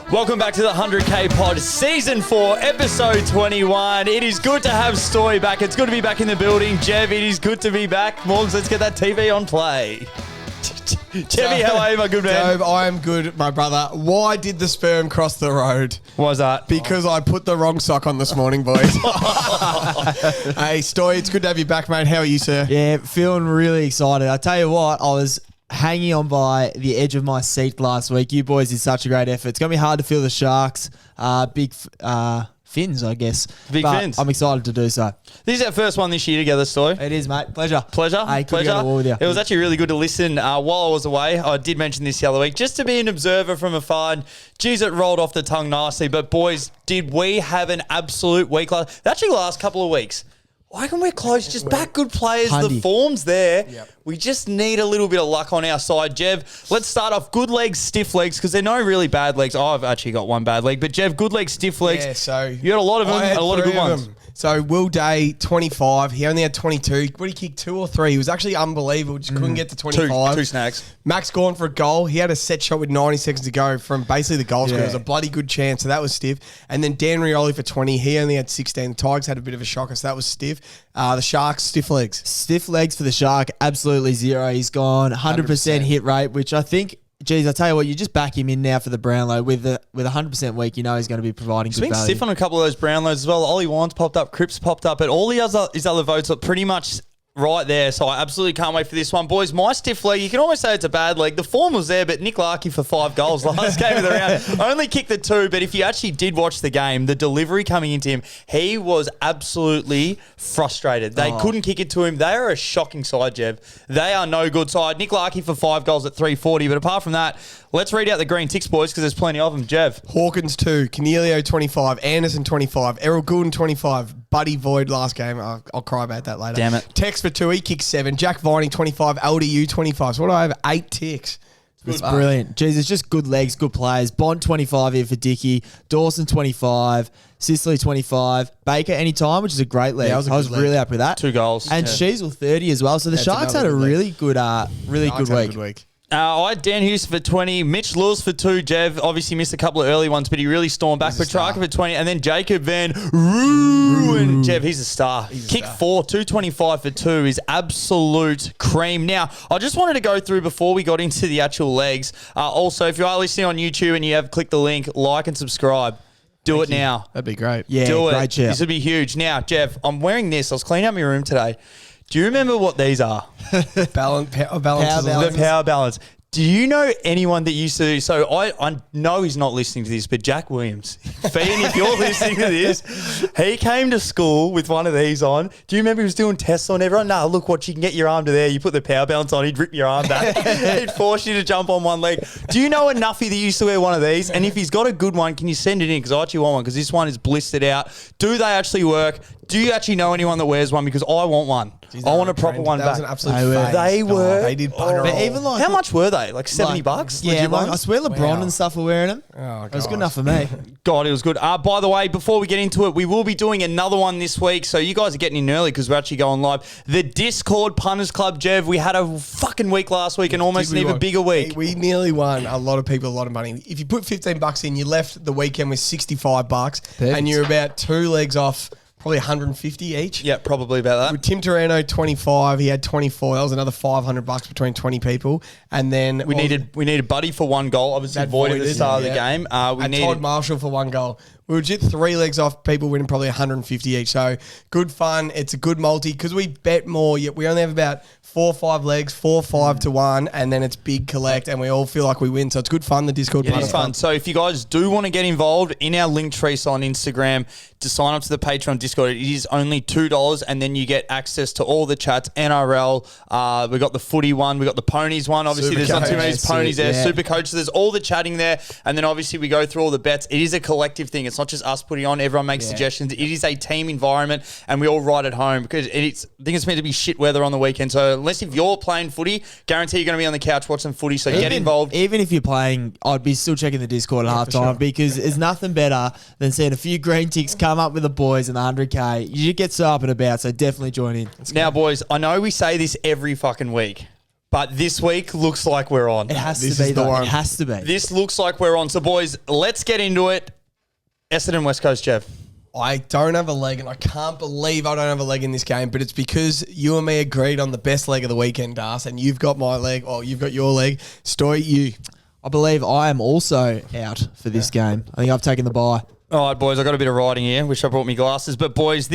Welcome back to the 100K Pod, Season 4, Episode 21. It is good to have Stoy back. It's good to be back in the building. Jev, it is good to be back. Morgs, let's get that TV on play. Chevy, how are you, my good man? Job, I am good, my brother. Why did the sperm cross the road? Why was that? Because I put the wrong sock on this morning, boys. Hey, Stoy, it's good to have you back, mate. How are you, sir? Yeah, feeling really excited. I tell you what, I was hanging on by the edge of my seat last week. You boys did such a great effort. It's going to be hard to feel the Sharks' big fins, I guess. Big but fins. I'm excited to do so. This is our first one this year together, Stoy. It is, mate. Pleasure. Pleasure. Hey, good to Pleasure. go to war with you. It was actually really good to listen while I was away. I did mention this the other week, just to be an observer from afar. And geez, it rolled off the tongue nicely. But boys, did we have an absolute week? Actually, last couple of weeks. I reckon we're close. Just back good players. The Hundy. form's there. Yep. We just need a little bit of luck on our side. Jev, let's start off good legs, stiff legs, because they're no really bad legs. I've actually got one bad leg. But Jev, good legs, stiff legs. Yeah, so you had a lot of them I had and a lot of three good ones. them. So Will Day, 25. He only had 22. What did he kick, 2 or 3? He was actually unbelievable. Just couldn't get to 25. Two snags. Max gone for a goal. He had a set shot with 90 seconds to go from basically the goal square. It was a bloody good chance, so that was stiff. And then Dan Rioli for 20. He only had 16. The Tigers had a bit of a shocker, so that was stiff. The Sharks, stiff legs. Stiff legs for the Shark, absolutely zero. He's gone 100% hit rate, which I think, geez, I tell you what, you just back him in now for the Brownlow with a 100% week. You know he's going to be providing He's good been value. stiff on a couple of those Brownlows as well. Ollie Wines popped up, Cripps popped up, but all his other votes are pretty much right there. So I absolutely can't wait for this one. Boys, my stiff leg, you can almost say it's a bad leg. The form was there, but Nick Larkey for 5 goals last game of the round. Only kicked the 2, but if you actually did watch the game, the delivery coming into him, he was absolutely frustrated. They couldn't kick it to him. They are a shocking side, Jev. They are no good side. Nick Larkey for 5 goals at 340, but apart from that, let's read out the green ticks, boys, because there's plenty of them. Jev. Hawkins 2, Cornelio 25, Anderson 25, Errol Goulden 25, Buddy Void last game. I'll cry about that later. Damn it. Tex for 2, he kicked 7, Jack Viney 25, LDU 25. So what do I have? 8 ticks. It's brilliant. Jeez, it's just good legs, good players. Bond 25 here for Dickey. Dawson 25. Sicily 25. Baker anytime, which is a great leg. Yeah, I was really happy with that. 2 goals. And Sheasel 30 as well. So the That's Sharks had another a good leg. really good, Sharks had a good week. I had Dan Hughes for 20, Mitch Lewis for 2, Jev obviously missed a couple of early ones, but he really stormed back. Petrarca for 20, and then Jacob Van Rooyen. Jev, he's a star. Kick 4, 225 for 2 is absolute cream. Now, I just wanted to go through before we got into the actual legs. Also, if you are listening on YouTube and you have clicked the link, like and subscribe. Do it now. That'd be great. Yeah, Do it. great shout. This would be huge. Now, Jev, I'm wearing this. I was cleaning up my room today. Do you remember what these are? Balance. Power The power balance. Do you know anyone that used to? So I know he's not listening to this, but Jack Williams, Fian, if you're listening to this, he came to school with one of these on. Do you remember he was doing tests on everyone? Nah, look what you can get your arm to there. You put the power balance on, he'd rip your arm back. He'd force you to jump on one leg. Do you know a nuffy that used to wear one of these? And if he's got a good one, can you send it in? Because I actually want one because this one is blistered out. Do they actually work? Do you actually know anyone that wears one? Because I want one. I want a proper one That back. was an absolute They were. phase. They were. They did bugger But all. even like How much were they? Like 70 bucks? Yeah, Legit like, I ones? swear LeBron Wow. and stuff were wearing them. Oh, It was good God. enough for me. God, it was good. By the way, before we get into it, we will be doing another one this week. So you guys are getting in early because we're actually going live. The Discord Punters Club, Jev. We had a fucking week last week and almost an even bigger week. We nearly won a lot of people a lot of money. If you put $15 in, you left the weekend with $65, and you're about 2 legs off, probably 150 each. Yeah, probably about With that. Tim Torano 25, he had 24. That was another $500 between 20 people, and then We needed Buddy for 1 goal. Obviously, that Void at the voided, start of the yeah. game. We and needed Todd Marshall for 1 goal. We were just 3 legs off, people winning probably 150 each. So good fun. It's a good multi because we bet more. Yet we only have about 4 or 5 legs, 4 or 5 to 1, and then it's big collect, and we all feel like we win. So it's good fun. The Discord It part is fun. So if you guys do want to get involved in our link tree on Instagram to sign up to the Patreon Discord, it is only $2, and then you get access to all the chats. NRL, we got the footy one, we got the ponies one. Obviously, there's not too many Supercoach. ponies there. Yeah. Super coach. So there's all the chatting there, and then obviously we go through all the bets. It is a collective thing. It's not just us putting on. Everyone makes suggestions. It is a team environment, and we all ride at home because I think it's meant to be shit weather on the weekend. So unless if you're playing footy, guarantee you're going to be on the couch watching footy. So get involved. Even if you're playing, I'd be still checking the Discord at halftime sure. because there's nothing better than seeing a few green ticks come up with the boys in the 100K. You get so up and about, so definitely join in. Now, boys, I know we say this every fucking week, But this week looks like we're on. It has This to be is the though. one. It has to be. This looks like we're on. So, boys, let's get into it. Essendon West Coast, Jeff. I don't have a leg, and I can't believe I don't have a leg in this game, but it's because you and me agreed on the best leg of the weekend, Das, and you've got my leg, or you've got your leg. Story, you. I believe I am also out for this game. I think I've taken the bye. All right, boys, I got a bit of writing here. Wish I brought me glasses. But, boys,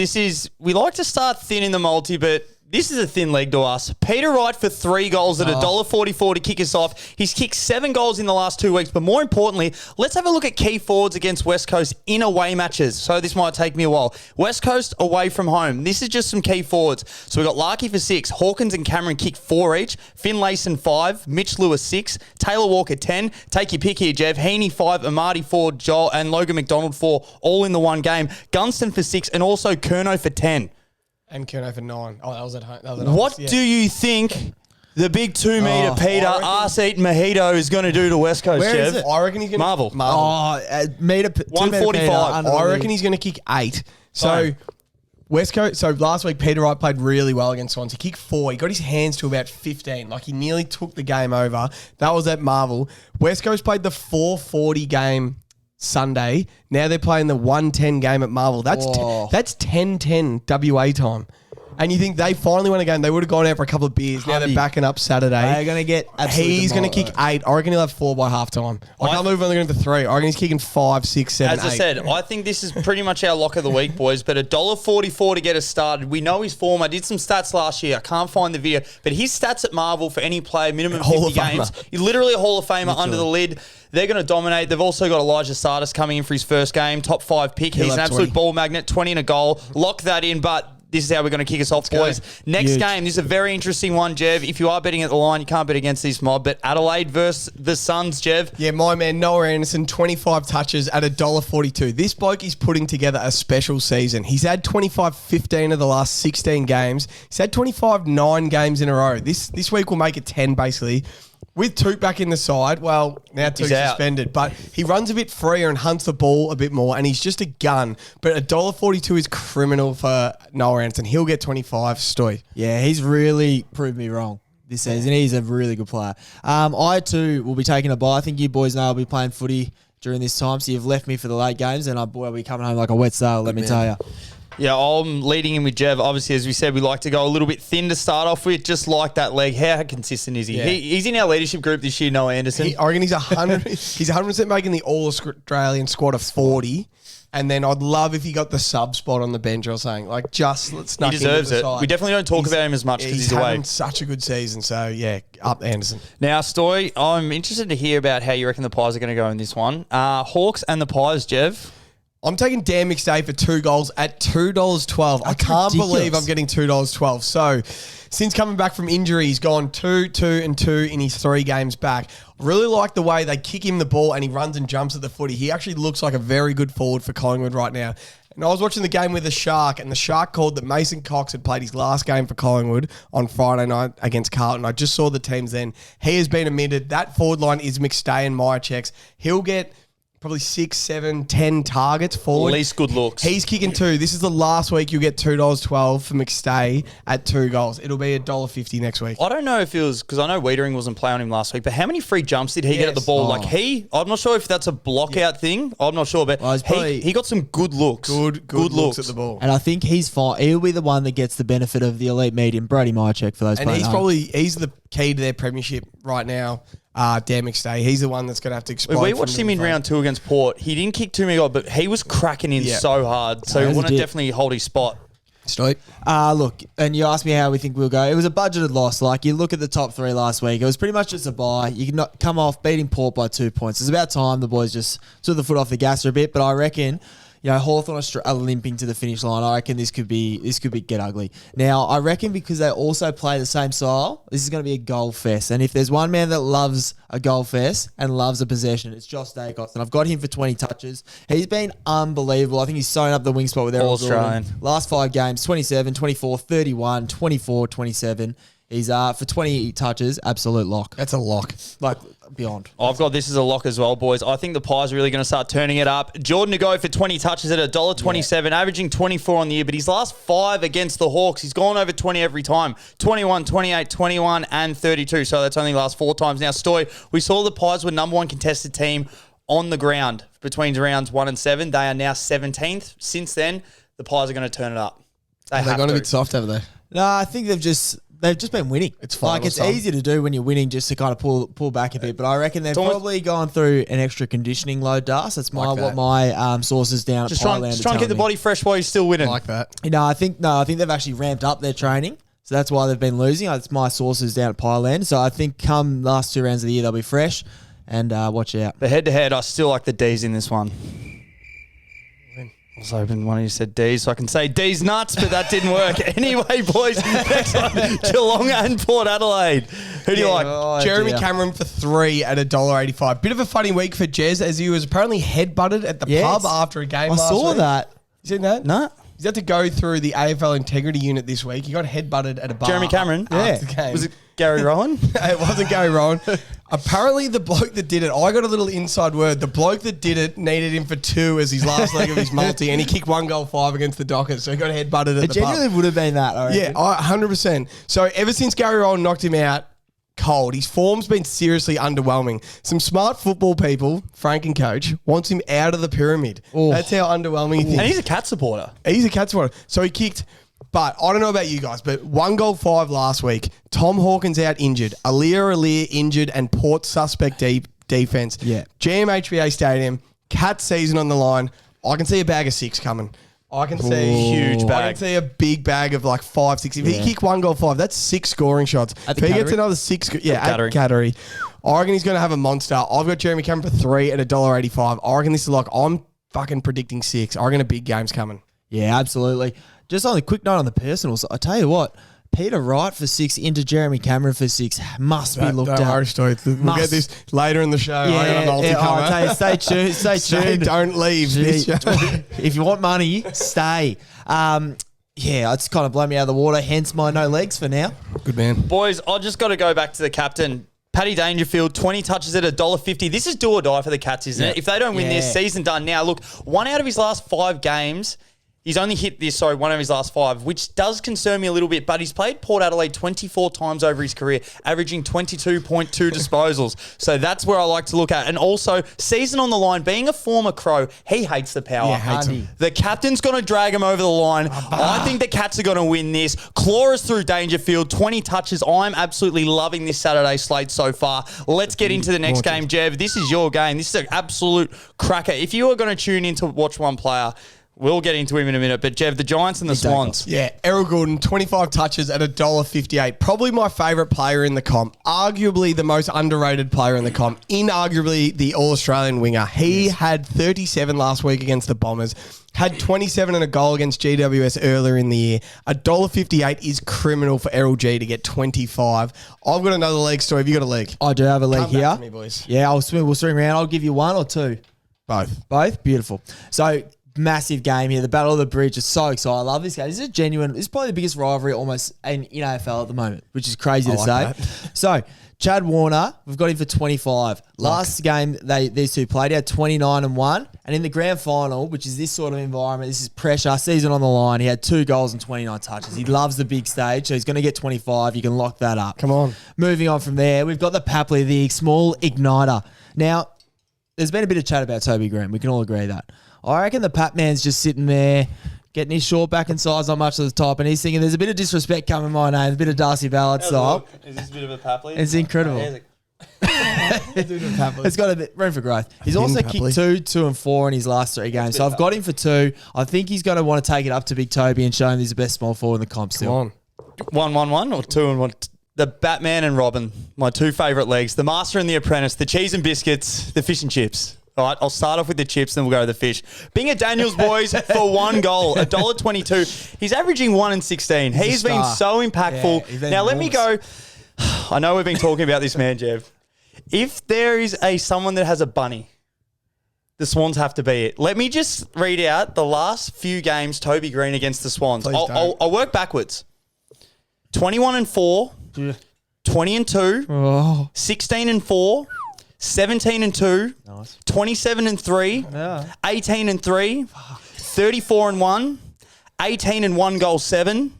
we like to start thin in the multi, but this is a thin leg to us. Peter Wright for 3 goals at $1.44 to kick us off. He's kicked 7 goals in the last 2 weeks. But more importantly, let's have a look at key forwards against West Coast in away matches. So this might take me a while. West Coast away from home. This is just some key forwards. So we got Larkey for 6. Hawkins and Cameron kicked 4 each. Finlayson 5. Mitch Lewis 6. Taylor Walker 10. Take your pick here, Jev. Heaney 5. Amadi 4. Joel and Logan McDonald 4. All in the one game. Gunston for 6. And also Kerno for 10. And Kerno for 9. Oh, that was at home. That was at What home. Yeah. do you think the big 2 metre Peter I reckon- arse-eating mojito is going to do to West Coast, Where Jeff? is it? I reckon he's going to... Marvel. Oh, meter 145. I reckon he's going to kick 8. So... Same. West Coast, so last week Peter Wright played really well against Swans. He kicked 4. He got his hands to about 15. Like he nearly took the game over. That was at Marvel. West Coast played the 4:40 game Sunday. Now they're playing the 1:10 game at Marvel. That's Whoa. that's 10:10 WA time. And you think they finally won a game? They would have gone out for a couple of beers. Now they're Honey. backing up Saturday. They're going to get absolutely He's going to kick demolished. 8. I reckon he'll have 4 by half time. I can't believe we're only going for 3. I reckon he's kicking 5, 6, 7, As 8. I said, I think this is pretty much our lock of the week, boys. But $1.44 to get us started. We know his form. I did some stats last year. I can't find the video. But his stats at Marvel for any player, minimum Hall 50 of Famer. games. He's literally a Hall of Famer under the lid. They're going to dominate. They've also got Elijah Sardis coming in for his first game. Top 5 pick. He'll He's an have absolute 20. ball magnet. 20 and a goal. Lock that in. But this is how we're going to kick us off, go. boys. Next Huge. game. This is a very interesting one, Jev. If you are betting at the line, you can't bet against this mob. But Adelaide versus the Suns, Jev. Yeah, my man Noah Anderson, 25 touches at $1.42. This bloke is putting together a special season. He's had 25-15 of the last 16 games. He's had 25-9 games in a row. This week will make it 10, basically. With Toot back in the side, well, now Toot's He's out. suspended, but he runs a bit freer and hunts the ball a bit more, and he's just a gun. But $1.42 is criminal for Noah Anderson. He'll get 25, Stoy. Yeah, he's really proved me wrong this season. He's a really good player. I too will be taking a bye. I think you boys know I'll be playing footy during this time, so you've left me for the late games, and boy, I'll be coming home like a wet sail, let me tell you. Yeah, I'm leading in with Jev. Obviously, as we said, we like to go a little bit thin to start off with, just like that leg. How consistent is he? Yeah. He's in our leadership group this year, Noah Anderson. I reckon he's 100. He's 100% making the All-Australian squad of 40. And then I'd love if he got the sub spot on the bench or something. Like, just let's He snuck into deserves the it. side. We definitely don't talk about him as much because he's away. having such a good season. So, yeah, up Anderson. Now, Stoy, I'm interested to hear about how you reckon the Pies are going to go in this one. Hawks and the Pies, Jev. I'm taking Dan McStay for 2 goals at $2.12. I can't ridiculous. believe I'm getting $2.12. So, since coming back from injury, he's gone 2, 2, and 2 in his 3 games back. I really like the way they kick him the ball and he runs and jumps at the footy. He actually looks like a very good forward for Collingwood right now. And I was watching the game with the Shark, and the Shark called that Mason Cox had played his last game for Collingwood on Friday night against Carlton. I just saw the teams then. He has been omitted. That forward line is McStay and Myerchecks. He'll get probably 6, 7, 10 targets forward. Least good looks. He's kicking 2. This is the last week you get $2.12 for McStay at 2 goals. It'll be $1.50 next week. I don't know if it was, because I know Wiedering wasn't playing him last week, but how many free jumps did he get at the Yes. ball? Oh. Like I'm not sure if that's a blockout thing. I'm not sure, but Well, he's probably- he got some good looks. Good looks at the ball. And I think he's fine. He'll be the one that gets the benefit of the elite medium. Brady Myercheck for those And playing he's the key to their premiership right now. Dan McStay. He's the one that's going to have to explode. We from watched him in midfield. round 2 against Port. He didn't kick too many goals, but he was cracking in Yeah. so hard. So Yeah, we he's want to legit. definitely hold his spot. Stoy. Look, and you asked me how we think we'll go. It was a budgeted loss. Like, you look at the top 3 last week, it was pretty much just a bye. You can not come off beating Port by 2 points. It's about time the boys just took the foot off the gas for a bit, but I reckon, Hawthorn are limping to the finish line. I reckon this could get ugly. Now, I reckon because they also play the same style, this is going to be a goal fest. And if there's one man that loves a goal fest and loves a possession, it's Josh Dacos. And I've got him for 20 touches. He's been unbelievable. I think he's sewn up the wing spot with Errol All-Australian. Jordan. Last 5 games, 27, 24, 31, 24, 27. He's for 20 touches, absolute lock. That's a lock. Like beyond. I've got this as a lock as well, boys. I think the Pies are really going to start turning it up. Jordan to go for 20 touches at $1.27, averaging 24 on the year, but his last 5 against the Hawks, he's gone over 20 every time. 21, 28, 21, and 32. So that's only the last 4 times. Now, Stoy, we saw the Pies were number 1 contested team on the ground between rounds 1 and 7. They are now 17th. Since then, the Pies are going to turn it up. They've gone a bit soft, haven't they? No, I think they've just been winning. It's fine. Like, it's easy to do when you're winning just to kind of pull back a bit. But I reckon they've probably gone through an extra conditioning load, Das. That's what my sources down Just at trying to keep the body fresh while you're still winning. Like that. I think they've actually ramped up their training. So that's why they've been losing. It's my sources down at Pyland. So I think come last 2 rounds of the year, they'll be fresh. And watch out. But head-to-head, I still like the D's in this one. I was hoping one of you said D's, so I can say D's nuts, but that didn't work. Anyway, boys, next one, Geelong and Port Adelaide. Who do you like? Oh, Jeremy dear. Cameron for 3 at $1.85. Bit of a funny week for Jez, as he was apparently headbutted at the pub after a game I last saw week. that. You seen that? No. He's had to go through the AFL integrity unit this week. He got headbutted at a bar. Jeremy Cameron? After the game. Was it Gary Rowan? It wasn't Gary Rowan. Apparently, the bloke that did it, I got a little inside word. The bloke that did it needed him for 2 as his last leg of his multi, and he kicked 1 goal 5 against the Dockers, so he got headbutted at It the pub. genuinely would have been that, I reckon. Yeah, 100%. So ever since Gary Rowan knocked him out cold, his form's been seriously underwhelming. Some smart football people, Frank and Coach, wants him out of the pyramid. That's how underwhelming he thinks. And he's a cat supporter. He's a cat supporter. So he kicked, but I don't know about you guys, but 1 goal 5 last week. Tom Hawkins out injured. Aliir injured, and Port suspect defense. Yeah. GMHBA Stadium, cat season on the line. I can see a bag of 6 coming. I can see Huge I bag. can see a big bag of like 5, 6. If he kick 1 goal 5, that's 6 scoring shots. At If the he gets Cattery? another 6, at Cattery. Cattery, I reckon he's going to have a monster. I've got Jeremy Cameron for 3 at $1.85. I reckon this is like, I'm fucking predicting 6. I reckon a big game's coming. Yeah, absolutely. Just on a quick note on the personals, I tell you what, Peter Wright for 6 into Jeremy Cameron for 6 must be looked Don't at. worry, Stoy. We'll Must. get this later in the show. I got a multi I'll tell you, stay tuned. Stay tuned. Don't leave this show. If you want money, stay. Yeah, it's kind of blown me out of the water, hence my no legs for now. Good man. Boys, I just got to go back to the captain. Paddy Dangerfield, 20 touches at $1.50. This is do or die for the Cats, isn't it? If they don't win this, season done. Now, look, 1 out of his last 5 games, he's only hit this, 1 of his last 5, which does concern me a little bit, but he's played Port Adelaide 24 times over his career, averaging 22.2 disposals. So that's where I like to look at. And also, season on the line, being a former Crow, he hates the power. Yeah, hates him. The captain's going to drag him over the line. I think the Cats are going to win this. Claw us through Dangerfield, 20 touches. I'm absolutely loving this Saturday slate so far. Let's get into the next game, Jev. This is your game. This is an absolute cracker. If you are going to tune in to watch one player, we'll get into him in a minute. But, Jev, the Giants and the Swans. Yeah, Errol Gordon, 25 touches at $1.58. Probably my favourite player in the comp. Arguably the most underrated player in the comp. Inarguably the All-Australian winger. He had 37 last week against the Bombers. Had 27 and a goal against GWS earlier in the year. $1.58 is criminal for Errol G to get 25. I've got another leg story. Have you got a leg? I do have a leg Come back here. to me, boys. Yeah, we'll swing around. I'll give you 1 or 2. Both. Both? Beautiful. So, massive game here. The Battle of the Bridge is so exciting. I love this game. This is a genuine, this is probably the biggest rivalry almost in AFL at the moment, which is crazy to like say. So, Chad Warner, we've got him for 25. Last game these two played, he had 29 and 1. And in the grand final, which is this sort of environment, this is pressure, season on the line, he had 2 goals and 29 touches. He loves the big stage, so he's going to get 25. You can lock that up. Come on. Moving on from there, we've got the Papley, the small igniter. Now, there's been a bit of chat about Toby Green. We can all agree that. I reckon the Pat man's just sitting there, getting his short back in size on much of the top, and he's thinking there's a bit of disrespect coming my name, a bit of Darcy Ballard style. Is this a bit of a Papley? It's incredible. It's got a bit room for growth. He's also Papley. kicked 2, 2 and 4 in his last 3 games. So I've got him for 2. I think he's going to want to take it up to Big Toby and show him he's the best small forward in the comp still. Come on. 1-1-1 or 2 and 1? The Batman and Robin, my 2 favourite legs. The Master and the Apprentice, the cheese and biscuits, the fish and chips. All right, I'll start off with the chips, then we'll go to the fish. Binga Daniels, boys, for 1 goal, $1.22. He's averaging 1 and 16. He's been star. so impactful. Yeah, he's been now, let me go. I know we've been talking about this man, Jev. If there is someone that has a bunny, the Swans have to be it. Let me just read out the last few games Toby Green against the Swans. Please don't. I'll work backwards. 21 and 4 20 and 2, Oh, 16 and 4, 17 and 2, nice. 27 and 3, Yeah. 18 and 3, 34 and 1, 18 and 1 goal 7,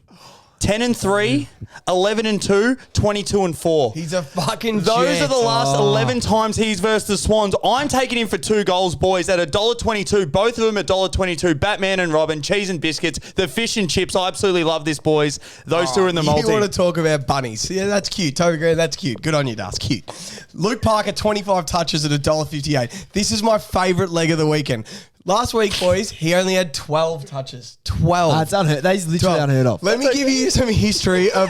10 and 3, 11 and 2, 22 and 4. He's a fucking Those jet. are the last Oh. 11 times he's versus the Swans. I'm taking him for 2 goals, boys, at $1.22. Both of them at $1.22. Batman and Robin, cheese and biscuits, the fish and chips. I absolutely love this, boys. Those two are in the multi. You want to talk about bunnies? Yeah, that's cute. Toby Green, that's cute. Good on you, Das. Cute. Luke Parker, 25 touches at $1.58. This is my favourite leg of the weekend. Last week, boys, he only had 12 touches. 12. That's unheard. That is literally 12. unheard of. Let me give you some history of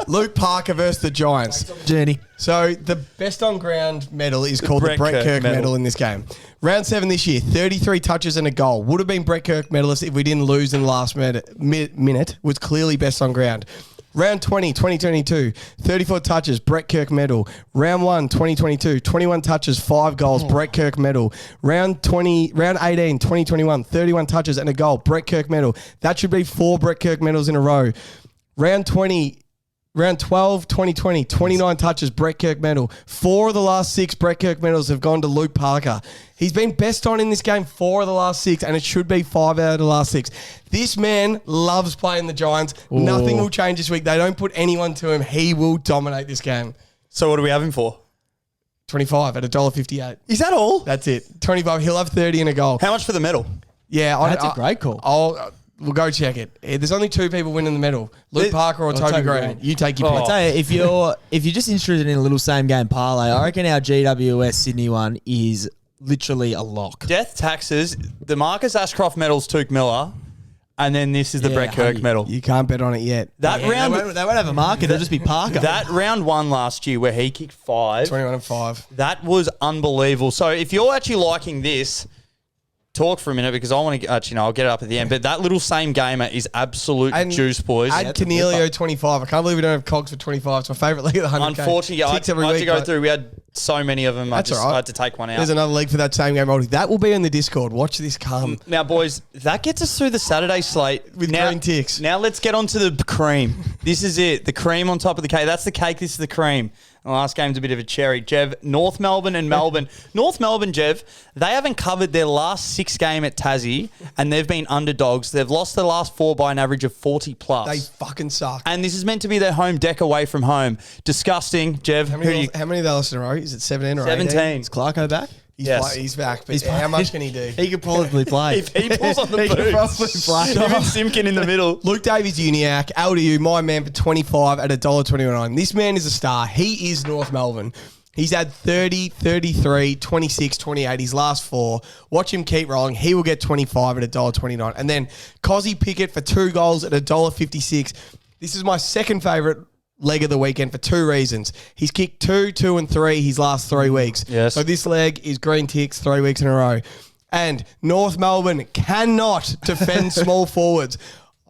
Luke Parker versus the Giants. Journey. So the best on ground medal is called the Brett Brett Kirk Kirk medal. medal in this game. Round 7 this year, 33 touches and a goal. Would have been Brett Kirk medalist if we didn't lose in the last minute. Was clearly best on ground. Round 20, 2022, 34 touches, Brett Kirk medal. Round 1, 2022, 21 touches, 5 goals, Brett Kirk medal. Round 18, 2021, 31 touches and a goal, Brett Kirk medal. That should be 4 Brett Kirk medals in a row. Round 12, 2020, 29 touches, Brett Kirk medal. 4 of the last 6 Brett Kirk medals have gone to Luke Parker. He's been best on in this game 4 of the last 6, and it should be 5 out of the last 6. This man loves playing the Giants. Nothing will change this week. They don't put anyone to him. He will dominate this game. So what do we have him for? 25 at $1.58. Is that all? That's it. 25. He'll have 30 and a goal. How much for the medal? Yeah, That's a great call. We'll go check it. There's only 2 people winning the medal: Luke Parker or Toby Toby Green. Green. You take your Oh. pick. I'll tell you, if you're just interested in a little same game parlay, I reckon our GWS Sydney one is literally a lock. Death taxes. The Marcus Ashcroft medal's Tuke Miller, and then this is the Yeah, Brett Kirk honey. medal. You can't bet on it yet. That Yeah, round, they won't have a market. It'll just be Parker. that round 1 last year where he kicked 5. 21 and 5. That was unbelievable. So if you're actually liking this, talk for a minute because I want to actually, no, I'll get it up at the end. But that little same gamer is absolute juice, boys. Add Canelio 25. I can't believe we don't have Cogs for 25. It's my favourite league of the 100K. Unfortunately, I Ticks had every to week, go but through. We had so many of them. That's I all right. had to take one out. There's another league for that same game multi. That will be in the Discord. Watch this come. Now, boys, that gets us through the Saturday slate With now, green ticks. Now let's get on to the cream. This is it. The cream on top of the cake. That's the cake. This is the cream. The last game's a bit of a cherry. Jev, North Melbourne and Melbourne. North Melbourne, Jev, they haven't covered their last 6 game at Tassie, and they've been underdogs. They've lost their last 4 by an average of 40 plus. They fucking suck. And this is meant to be their home deck away from home. Disgusting, Jev. How many of they lost in a row? Is it 17 or 18? 17. Is Clarko back? Yes. He's back. But how much can he do? He could probably play. If he pulls on the He could boots, probably play. him and Simkin in the middle. Luke Davies Uniac, LDU, my man for 25 at $1.29. This man is a star. He is North Melbourne. He's had 30, 33, 26, 28, his last 4. Watch him keep rolling. He will get 25 at $1.29. And then Cozzy Pickett for 2 goals at $1.56. This is my second favourite leg of the weekend for 2 reasons. He's kicked 2, 2 and 3 his last 3 weeks. Yes. So this leg is green ticks 3 weeks in a row. And North Melbourne cannot defend small forwards.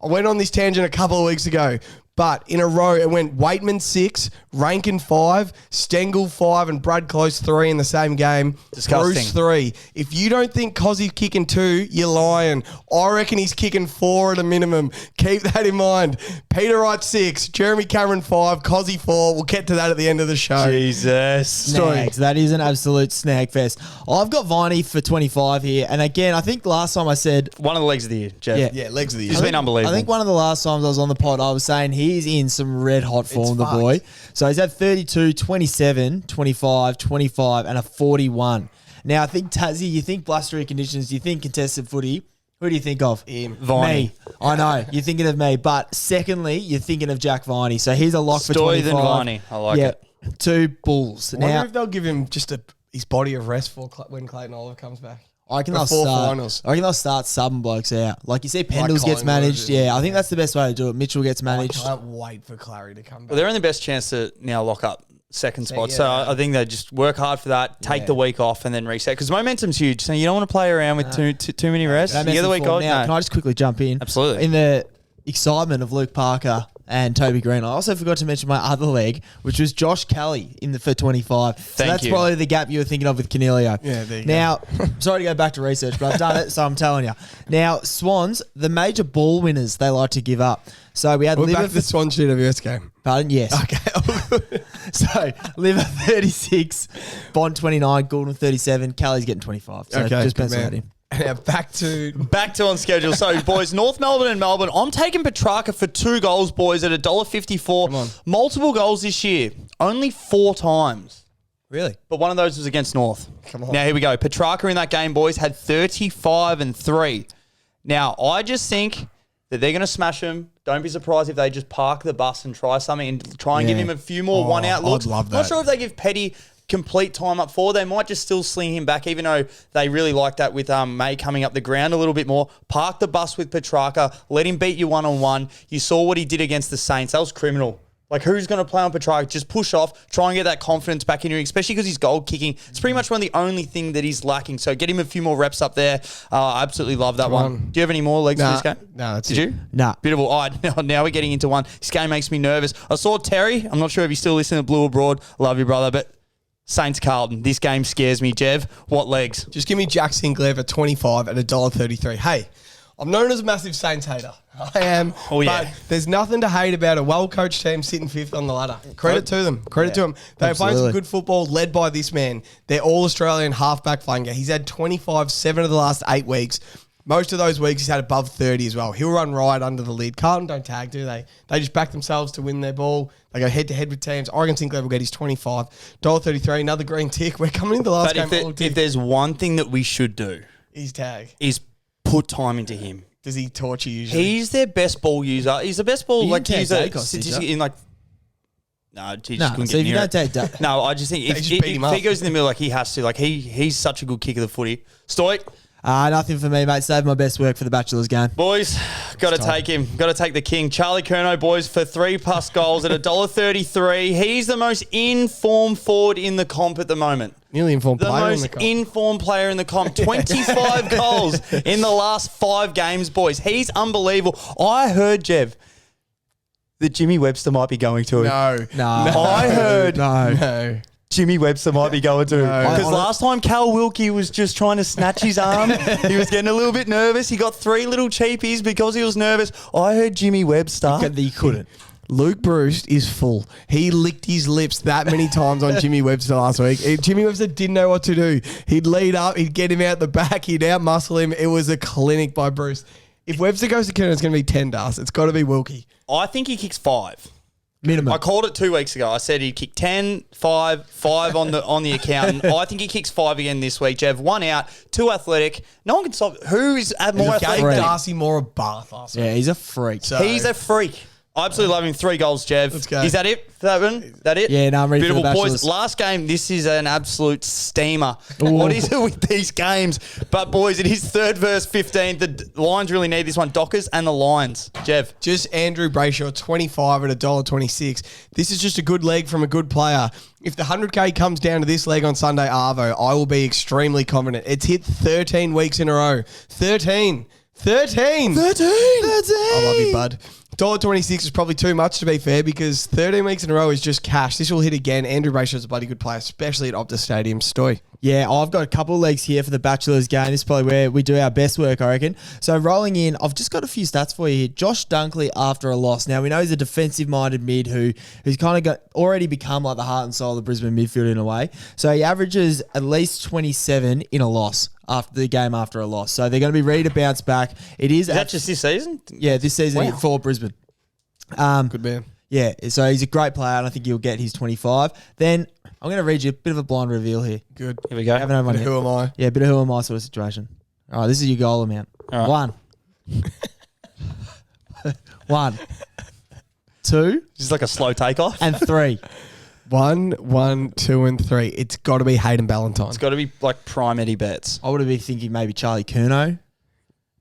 I went on this tangent a couple of weeks ago, but in a row it went Waitman 6, Rankin 5, Stengel 5, and Brad Close 3 in the same game. Disgusting. Bruce 3. If you don't think Cozzy's kicking 2, you're lying. I reckon he's kicking 4 at a minimum. Keep that in mind. Peter Wright 6, Jeremy Cameron 5, Cozzy 4. We'll get to that at the end of the show. Jesus. Snags. That is an absolute snag fest. I've got Viney for 25 here. And again, I think last time I said... One of the legs of the year, Jeff. Yeah. Yeah, legs of the year. He's been unbelievable. I think one of the last times I was on the pod, I was saying he's in some red hot form, the fucked. boy. So he's had 32, 27, 25, 25, and a 41. Now, I think Tassie, you think blustery conditions, you think contested footy. Who do you think of? Him. Viney. Me. I know. You're thinking of me. But secondly, you're thinking of Jack Viney. So he's a lock for Stoy 25. than Viney. I like it. 2 Bulls. I wonder Now, if they'll give him just his body of rest for when Clayton Oliver comes back. I reckon they'll Before start. finals. I reckon they'll start subbing blokes out. Like you see, Pendles gets Collingwood, managed. Yeah, I think yeah. that's the best way to do it. Mitchell gets I managed. can't wait for Clary to come back. Well, they're in the best chance to now lock up second spot. yeah. So I think they just work hard for that, take the week off, and then reset. Because momentum's huge. So you don't want to play around with too many rests. That You get the message week form off. now. No. Can I just quickly jump in? Absolutely. In the excitement of Luke Parker and Toby Green. I also forgot to mention my other leg, which was Josh Kelly for 25. So that's you. probably the gap you were thinking of with Canelio. Yeah, there you now, sorry to go back to research, but I've done it, so I'm telling you. Now, Swans, the major ball winners they like to give up. So we had We're Liver back to the Swan GWS game. Pardon? Yes. Okay. So, Liver 36, Bond 29, Goulden 37, Kelly's getting 25. So Okay, just good pencil that man. in. Now back to Back to on schedule. So, boys, North Melbourne and Melbourne. I'm taking Petrarca for 2 goals, boys, at $1.54. Come on. Multiple goals this year. Only 4 times. Really? But one of those was against North. Come on. Now, here we go. Petrarca in that game, boys, had 35 and 3. Now, I just think that they're going to smash him. Don't be surprised if they just park the bus and try something and try and give Yeah. him a few more one-out looks. I'd love Not that. sure if they give Petty complete time up forward. They might just still sling him back, even though they really like that with May coming up the ground a little bit more. Park the bus with Petrarca. Let him beat you one-on-one. You saw what he did against the Saints. That was criminal. Like, who's going to play on Petrarca? Just push off, try and get that confidence back in you, especially because he's goal kicking. It's pretty much one of the only thing that he's lacking. So get him a few more reps up there. I absolutely love that one. on. Do you have any more legs for this game? No, that's Did it. you? Nah. Beautiful. All right, now we're getting into one. This game makes me nervous. I saw Terry. I'm not sure if he's still listening to Blue Abroad. Love you, brother. But Saints Carlton. This game scares me, Jev. What legs? Just give me Jack Sinclair for 25 at $1.33. Hey, I'm known as a massive Saints hater. I am. Oh, yeah. But there's nothing to hate about a well-coached team sitting 5th on the ladder. Credit to them. Credit to them. They're playing some Absolutely. good football led by this man. They're all-Australian halfback flanger. He's had 25, 7 of the last 8 weeks. Most of those weeks he's had above 30 as well. He'll run right under the lid. Carlton don't tag, do they? They just back themselves to win their ball. They go head-to-head with teams. Oregon Sinclair will get his 25. $1.33, another green tick. We're coming into the last But game. if there's one thing that we should do His tag. is put time into him. Does he torture usually? He's their best ball user. He's the best ball You like can user take Dacos, did statistic you? in like. No, he just No, couldn't so get if you near don't it. take that. No, I just think They just beat him if up. he goes in the middle like he has to, like he's such a good kick of the footy. Stoic, Nothing for me, mate. Save my best work for the Bachelor's game. boys, got to take him. Got to take the king, Charlie Curnow, boys, for 3+ goals at $1.33. He's the most in-form forward in the comp at the moment. Nearly informed The player in most the comp. in-form player in the comp. 25 goals in the last 5 games, boys. He's unbelievable. I heard, Jev, that Jimmy Webster might be going to it. No. I heard No. Jimmy Webster might be going to. Because No. last time Cal Wilkie was just trying to snatch his arm. He was getting a little bit nervous. He got 3 little cheapies because he was nervous. I heard Jimmy Webster. You couldn't. Luke Bruce is full. He licked his lips that many times on Jimmy Webster last week. Jimmy Webster didn't know what to do. He'd lead up, he'd get him out the back, he'd out-muscle him. It was a clinic by Bruce. If Webster goes to Canada, it's going to be 10 dust. It's got to be Wilkie. I think he kicks 5. Minimum. I called it 2 weeks ago. I said he'd kick 10, 5 on the account. I think he kicks 5 again this week. Jev, 1 out, 2 athletic. No one can stop. Who is more He athletic gave than him? Darcy Moore a bath last week. Yeah, he's a freak. So- He's a freak. I absolutely love him. 3 goals, Jev. Let's go. Is that it for that one? That it? Yeah, no, I'm ready for the Beautiful, boys. Bachelors. Last game, this is an absolute steamer. What is it with these games? But, boys, it is 3rd versus 15. The Lions really need this one. Dockers and the Lions. Jev. Just Andrew Brayshaw, 25 at $1.26. This is just a good leg from a good player. If the 100K comes down to this leg on Sunday, Arvo, I will be extremely confident. It's hit 13 weeks in a row. 13. I love you, bud. $1.26 is probably too much, to be fair, because 13 weeks in a row is just cash. This will hit again. Andrew Brayshaw's a bloody good player, especially at Optus Stadium. Stoy. Yeah, I've got a couple of legs here for the Bachelor's game. This is probably where we do our best work, I reckon. So rolling in, I've just got a few stats for you here. Josh Dunkley after a loss. Now, we know he's a defensive-minded mid who's kind of already become like the heart and soul of the Brisbane midfield in a way. So he averages at least 27 in a loss after the game after a loss. So they're going to be ready to bounce back. It is Is that just this season? yeah, this season Wow. for Brisbane. Good man. Yeah, so he's a great player, and I think he'll get his 25. Then I'm going to read you a bit of a blind reveal here. Good. Here we go. Haven't had one yet. Who am I? Yeah, a bit of who am I sort of situation. All right, this is your goal amount. All right. 1. 1. 2 Just like a slow takeoff. and 3. 1, 1, 2, and 3. It's got to be Hayden Ballantyne. It's got to be like prime Eddie Betts. I would have been thinking maybe Charlie Curnow.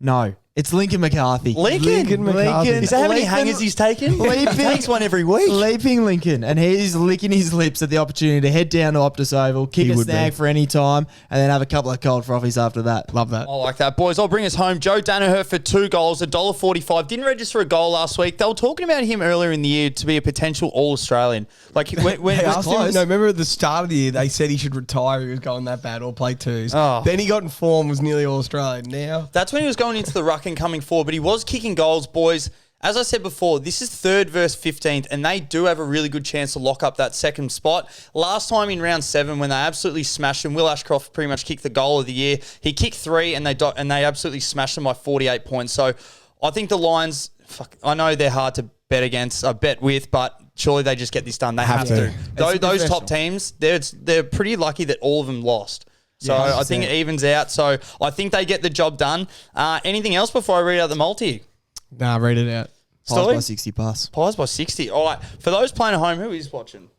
No, It's Lincoln McCarthy. Lincoln McCarthy. Is that how many Leaping- hangers he's taken? Leaping- He takes one every week. Leaping Lincoln, and he's licking his lips at the opportunity to head down to Optus Oval, kick He a would snag be. for any time, and then have a couple of cold frothies after that. Love that. I like that. Boys, I'll bring us home. Joe Danaher for 2 goals, $1.45. Didn't register a goal last week. They were talking about him earlier in the year to be a potential All-Australian. Like, when They it was asked him, close. no, remember at the start of the year, they said he should retire. He was going that bad or play twos. Oh. Then he got in form, was nearly all Australian. Now, That's when he was going into the ruck and coming forward, but he was kicking goals, boys. As I said before, this is 3rd versus 15th, and they do have a really good chance to lock up that second spot. Last time in round 7, when they absolutely smashed him, Will Ashcroft pretty much kicked the goal of the year. He kicked 3, and they absolutely smashed them by 48 points. So I think the Lions, I know they're hard to bet against, bet with, but surely they just get this done. They have to. Those top teams, they're pretty lucky that all of them lost. So Yeah, I think it evens out. So I think they get the job done. Anything else before I read out the multi? nah, read it out. Pies Story? by 60 plus. Pies by 60. All right. For those playing at home, who is watching?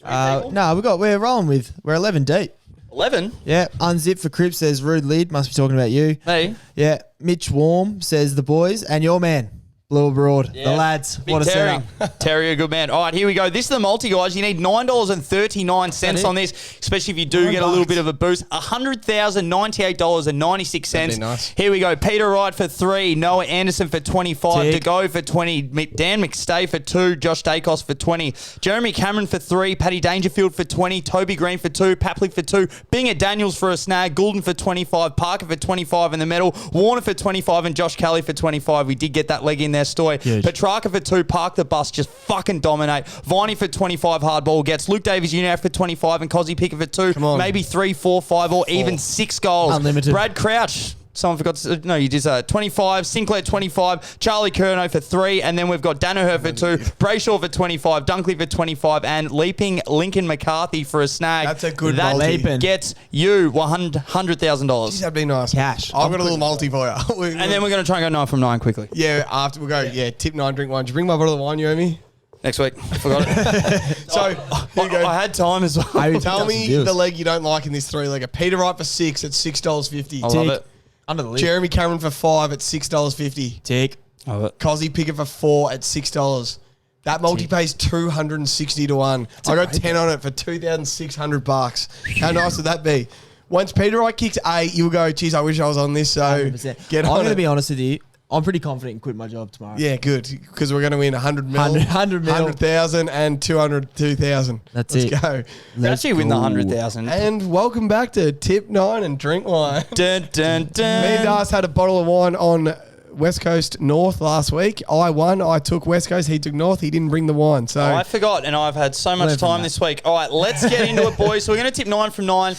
3 people? No, we're rolling with. We're 11 deep. 11? Yeah, Unzip for Cripps says rude lid. Must be talking about you. Me? Yeah, Mitch Warm says the boys and your man, Blue Abroad. The lads. Big What a Terry. setup. Terry, a good man. All right, here we go. This is the multi, guys. You need $9.39 on this, especially if you do get a little bit of a boost. $100,098.96. That'd be nice. Here we go. Peter Wright for 3, Noah Anderson for 25, Tick. To Go for 20, Dan McStay for 2, Josh Dacos for 20, Jeremy Cameron for 3, Paddy Dangerfield for 20, Toby Green for 2, Paplick for 2, Binga Daniels for a snag, Goulden for 25, Parker for 25 in the middle, Warner for 25, and Josh Kelly for 25. We did get that leg in there, Stoy. Huge. Petrarca for 2, Park the Bus, just fucking dominate. Viney for 25, hardball gets. Luke Davies Jr. for 25, and Cozzy Pickett for 2. on. Maybe 3, 4, 5, or even 6 goals. Unlimited. Brad Crouch. Someone forgot to... No, you did 25. Sinclair, 25. Charlie Curnow for 3. And then we've got Danaher for 2. Brayshaw for 25. Dunkley for 25. And Leaping Lincoln McCarthy for a snag. That's a good That multi. Leaping. gets you $100,000. Jeez, that'd be nice. Cash. I've got a little multi for you. And then we're going to try and go 9 from 9 quickly. yeah, after we'll go. Yeah, tip 9, drink 1. Did you bring my bottle of wine you owe me? Next week. I forgot it. So here you go. I had time as well. I- Tell me Deals. the leg you don't like in this 3-legger. Peter Wright for 6 at $6.50. I love it. Under the lid. Jeremy Cameron for 5 at $6.50. Tick. I love it. Cozzy Pickett for 4 at $6. That multi pays 260 to 1. I got 10 on it for $2,600. How nice would that be? Once Peter Wright kicks 8, you'll go, geez, I wish I was on this. So 100%. get I'm on going to it. be honest with you. I'm pretty confident in quitting my job tomorrow. Yeah, good. Because we're going to win 100 mil, 100 mil. 100,000 and 202,000. That's Let's it. go. Let's actually win the 100,000. And welcome back to Tip 9 and Drink Wine. Dun, dun, dun. Me and Das had a bottle of wine on West Coast North last week. I won. I took West Coast. He took North. He didn't bring the wine. So I forgot, and I've had so much Learn from time that. this week. All right, let's get into it, boys. So we're going to tip 9 from 9.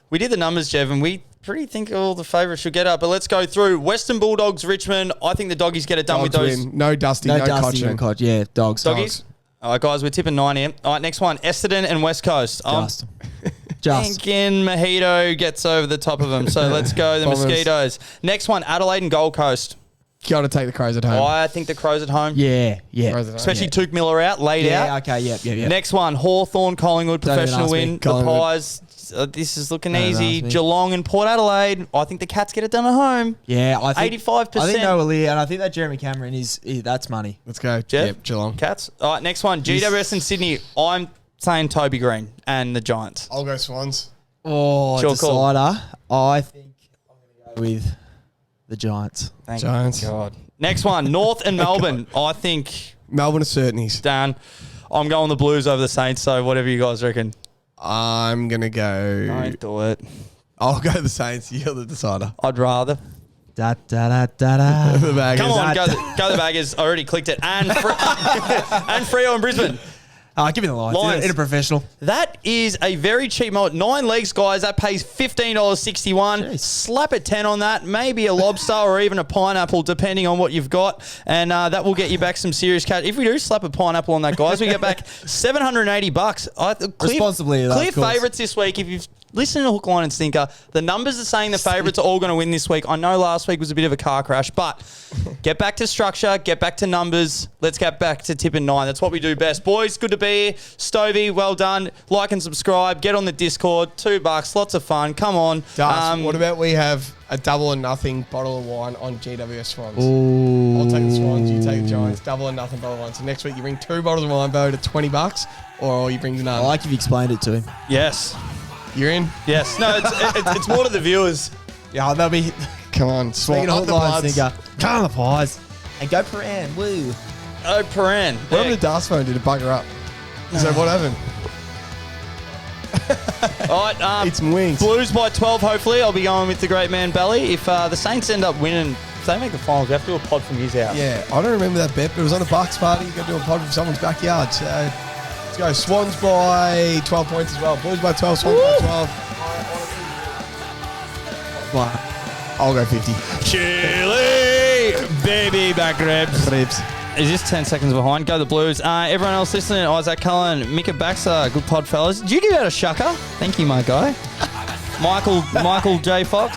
We did the numbers, Jev, and we pretty think all the favourites should get up. But let's go through Western Bulldogs, Richmond. I think the doggies get it done dogs with those win. No Dusty, No no, Dusty, Cochin. no Koch. Yeah, dogs. doggies. All right, guys, we're tipping 9 here. All right, next one, Essendon and West Coast. Just. Just. Thinking Mojito gets over the top of them. So let's go the Bombers. Mosquitoes. Next one, Adelaide and Gold Coast. Got to take the Crows at home. I think the Crows at home. Yeah, yeah. Crows at home. Especially Tuke Miller out, laid Yeah, out. okay, yeah. Next one, Hawthorn, Collingwood, Don't even professional ask me. win. The Collingwood. Pies, this is looking Don't even easy. ask me. Geelong and Port Adelaide. I think the Cats get it done at home. Yeah, I think 85%. I think Noah Lear, and I think that Jeremy Cameron that's money. Let's go. Jeff? Yep, Geelong. Cats. All right, next one, GWS and Sydney. I'm saying Toby Green and the Giants. I'll go Swans. Oh, Sure call. decider. I think I'm going to go with the Giants. Thank Giants. God. Next one, North and Melbourne. I think, Melbourne are certainties. Dan, I'm going the Blues over the Saints, so whatever you guys reckon. I'm going to go. Don't do it. I'll go the Saints. You're the decider. I'd rather. Da da da da da. The bag Come is- on, go the Baggers. I already clicked it. And and Freo in Brisbane. Give me the Lions. Lions. In a professional. That is a very cheap mullet. 9 legs, guys. That pays $15.61. Jeez. Slap a 10 on that. Maybe a lobster or even a pineapple, depending on what you've got. And that will get you back some serious cash. If we do slap a pineapple on that, guys, we get back $780. Responsibly, though, Clear of course. favourites this week. If you've listen to Hook, Line and Sinker. The numbers are saying the favourites are all going to win this week. I know last week was a bit of a car crash, but get back to structure, get back to numbers. Let's get back to tipping 9. That's what we do best. Boys, good to be here. Stovey, well done. Like and subscribe. Get on the Discord. $2. Lots of fun. Come on. Das, what about we have a double or nothing bottle of wine on GWS Swans? Ooh. I'll take the Swans, you take the Giants. Double or nothing bottle of wine. So next week you bring 2 bottles of wine, Bo, to $20, or you bring I none. like if you explained it to him. Yes. You're in? Yes. No, it's more to the viewers. Yeah, they'll be Come on, speaking Swan. of Up the Hook, Line and Bloods. Sinker. Come on the Pies. And go Paran. Woo. Oh, Paran. What happened to Das phone? Did it bugger up? So what happened? All right. Eat some wings. Blues by 12, hopefully. I'll be going with the great man, Belly. If the Saints end up winning, if they make the finals, we have to do a pod from his house. Yeah, I don't remember that bet, but it was on a Bucks party. You got to do a pod from someone's backyard. So let's go. Swans by 12 points as well. Blues by 12, Swans by 12. What? I'll go 50. Chili, baby back ribs. Ribs. Is this 10 seconds behind? Go the Blues. Everyone else listening, Isaac Cullen, Mika Baxter, good pod fellas. Did you give out a shucker? Thank you, my guy. Michael J. Fox.